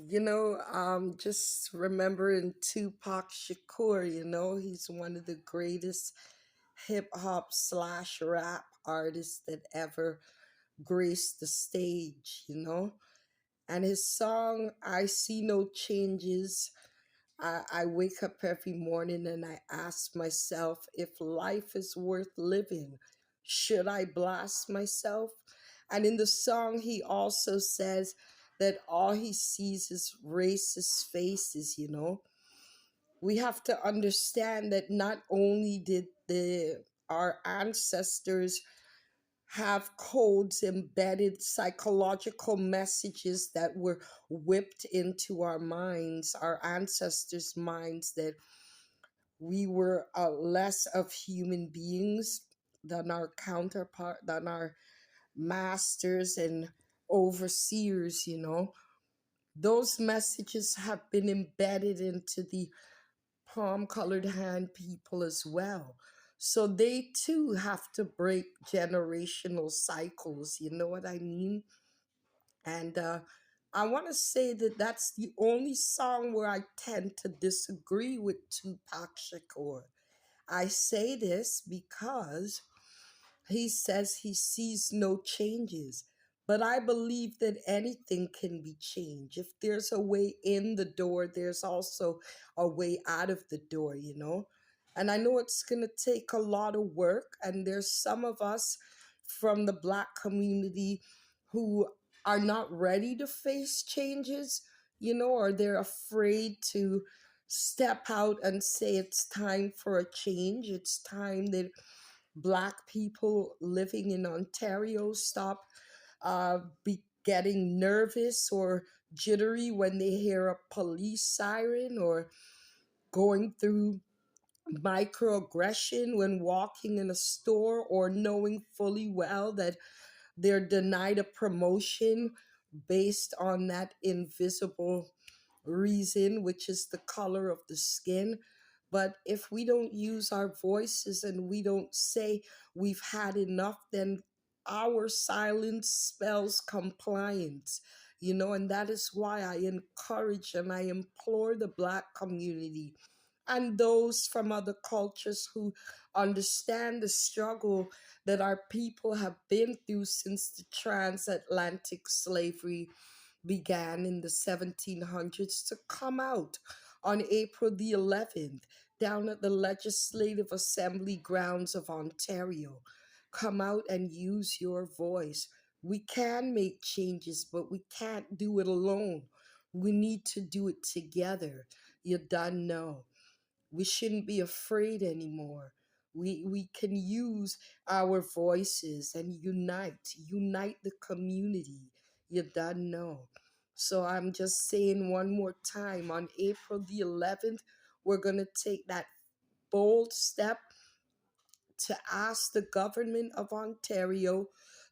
Just remembering Tupac Shakur, he's one of the greatest hip hop slash rap artists that ever graced the stage, And his song, I See No Changes, I wake up every morning and I ask myself if life is worth living. Should I blast myself? And in the song, he also says that all he sees is racist faces, We have to understand that not only did our ancestors have codes embedded psychological messages that were whipped into our minds, our ancestors' minds, that we were less of human beings than our counterpart, than our masters and overseers, Those messages have been embedded into the palm colored hand people as well. So they too have to break generational cycles, you know what I mean? And I want to say that that's the only song where I tend to disagree with Tupac Shakur. I say this because he says he sees no changes. But I believe that anything can be changed. If there's a way in the door, there's also a way out of the door. And I know it's going to take a lot of work. And there's some of us from the Black community who are not ready to face changes, or they're afraid to step out and say it's time for a change. It's time that Black people living in Ontario stop getting nervous or jittery when they hear a police siren, or going through microaggression when walking in a store, or knowing fully well that they're denied a promotion based on that invisible reason, which is the color of the skin. But if we don't use our voices and we don't say we've had enough, then our silence spells compliance, and that is why I encourage and I implore the Black community and those from other cultures who understand the struggle that our people have been through since the transatlantic slavery began in the 1700s to come out on April the 11th down at the Legislative Assembly grounds of Ontario. Come out and use your voice. We can make changes, but we can't do it alone. We need to do it together. You done know. We shouldn't be afraid anymore. We can use our voices and unite the community. You done know. So I'm just saying one more time, on April the 11th, we're going to take that bold step to ask the government of Ontario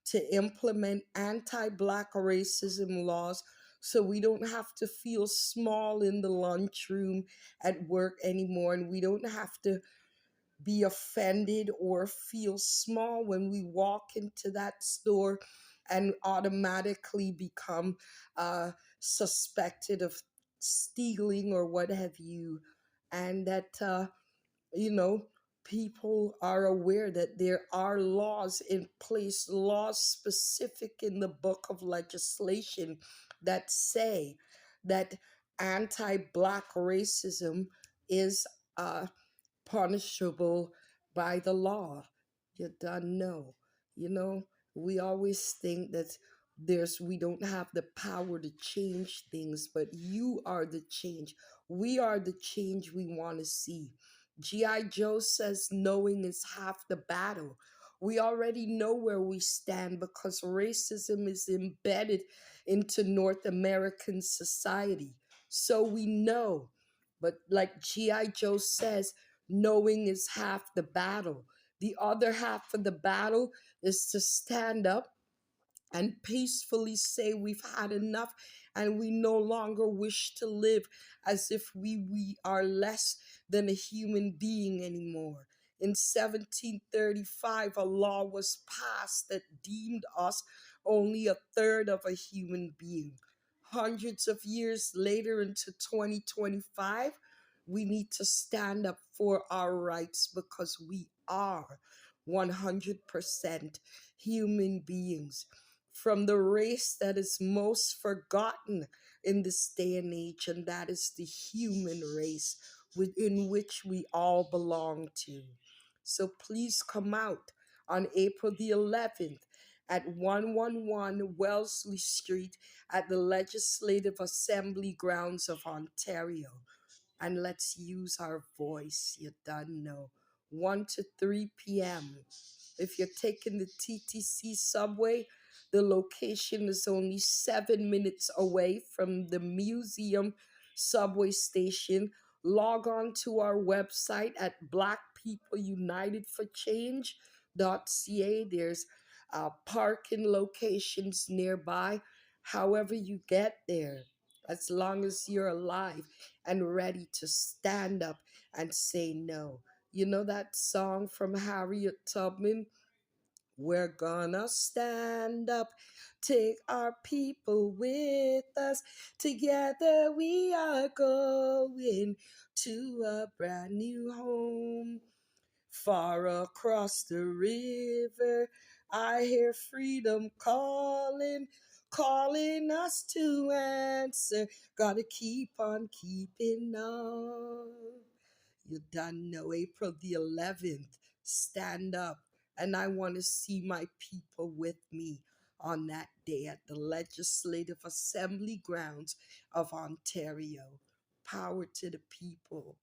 to implement anti Black racism laws so we don't have to feel small in the lunchroom at work anymore, and we don't have to be offended or feel small when we walk into that store and automatically become suspected of stealing or what have you. And that you know, people are aware that there are laws in place, laws specific in the book of legislation that say that anti Black racism is punishable by the law. You don't know. You know, we always think that we don't have the power to change things, but you are the change. We are the change we want to see. G.I. Joe says knowing is half the battle. We already know where we stand because racism is embedded into North American society. So we know. But like G.I. Joe says, knowing is half the battle. The other half of the battle is to stand up and peacefully say we've had enough and we no longer wish to live as if we are less than a human being anymore. In 1735, a law was passed that deemed us only a third of a human being. hundreds of years later into 2025, we need to stand up for our rights because we are 100% human beings. From the race that is most forgotten in this day and age, and that is the human race within which we all belong to. So please come out on April the 11th at 111 Wellesley Street at the Legislative Assembly grounds of Ontario. And let's use our voice, you done know. 1 to 3 p.m. If you're taking the TTC subway, the location is only 7 minutes away from the museum subway station. Log on to our website at Black People United for Change.ca. There's parking locations nearby. However, you get there, as long as you're alive and ready to stand up and say no. You know that song from Harriet Tubman? We're gonna stand up, take our people with us. Together we are going to a brand new home. Far across the river, I hear freedom calling, calling us to answer. Gotta keep on keeping on. You done know April the 11th. Stand up. And I want to see my people with me on that day at the Legislative Assembly grounds of Ontario. Power to the people.